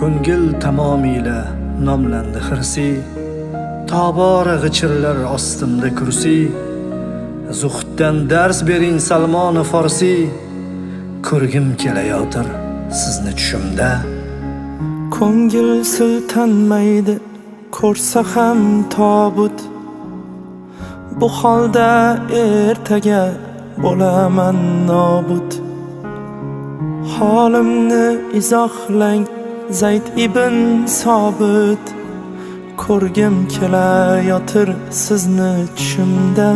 Ko'ngil tamomila nomlandi xirsi, tobora g'ichirlar ostimda kursi. Zuhddan dars bering Salmon-u Farsi, ko'rgim kelayotir sizni tushimda. Ko'ngil siltanmaydi ko'rsa ham tobut, bu holda ertaga bo'laman nobud. Holimni izohlang Zayd ibn Sobit, ko'rgim kelayotir sizni tushimda.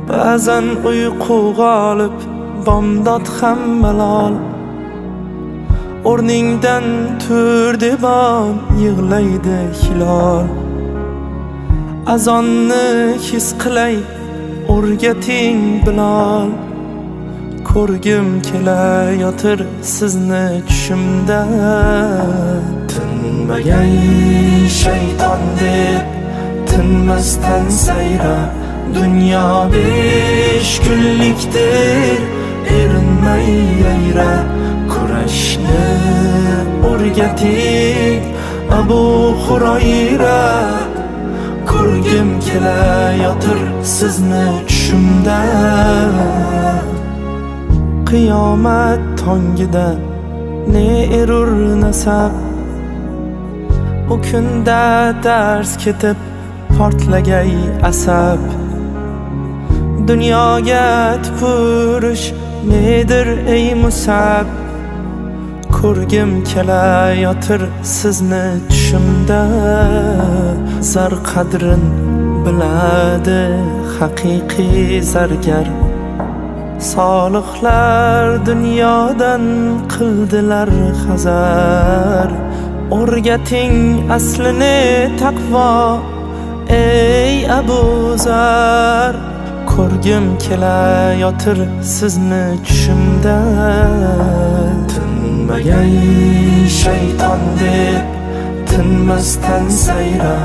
Ba'zan uyqu g'olib, bomdod ham malol, o'rningdan tur debam yig'laydi hilol. Azonni his qilay o'rgating Bilol, ko'rgim kelayotir sizni tushimda. Tinmagay shayton deb tinmasdan sayra, dunyo 5 kunlikdir erinmay yayra. Kurashni o'rgating Abu Hurayra, ko'rgim kelayotir sizni tushimda. Qiyomat tongida ne erur nasab, u kunda dars ketib portlagay asab. Dunyoga tupurish nedir ey Musab, ko'rgim kelayotir sizni tushimda. Zar qadrin biladi haqiqiy zargar, solihlar dunyodan qildilar hazar. O'rgating aslini taqvo ey Abu Zar, ko'rgim kelayotir sizni tushimda. Tinmagay shayton deb tinmasdan sayra,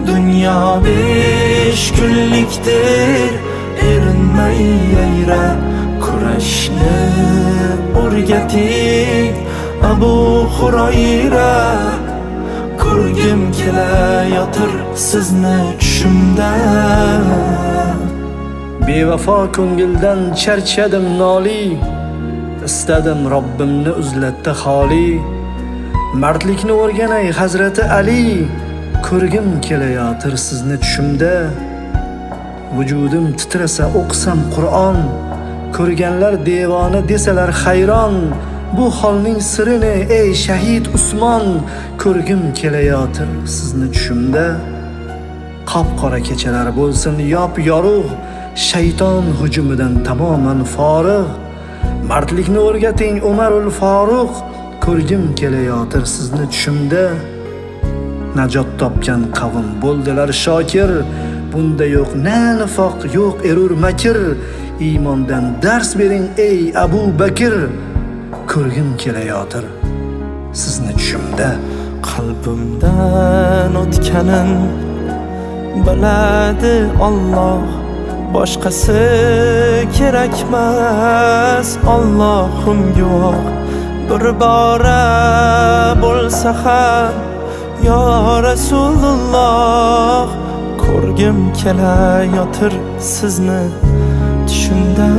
dunyo 5 kunlikdir erinmay yayra. Kurashni o'rgating Abu Hurayra, ko'rgim kelayotir sizni tushimda. Bevafo ko'ngildan charchadim noli, istadim Robbimni uzlatdi xoli. Mardlikni o'rganay Hazrati Ali, ko'rgim kelayotir sizni tushimda. Vujudim titrasa o'qsam Qur'on, ko'rganlar devona desalar hayron. Bu holning sirini ey shahid Usmon, ko'rgim kelayotir sizni tushimda. Qop-qora kechalar bo'lsin yop yorug', shayton hujumidan tamoman forig'. Mardlikni o'rgating Umarul Faruq, ko'rgim kelayotir sizni tushimda. Najot topgan qavm bo'ldilar shokir, bunda yo'q na nifoq, yo'q erur makr. Iymondan dars bering ey Abu Bakr, ko'rgim kelayotir sizni tushimda. Qalbimdan o'tganin biladi Alloh, boshqasi kerakmas Allohim guvoh. Bir bora bo'lsa ham yo Rasululloh, ko'rgim kelayotir sizni tushimda.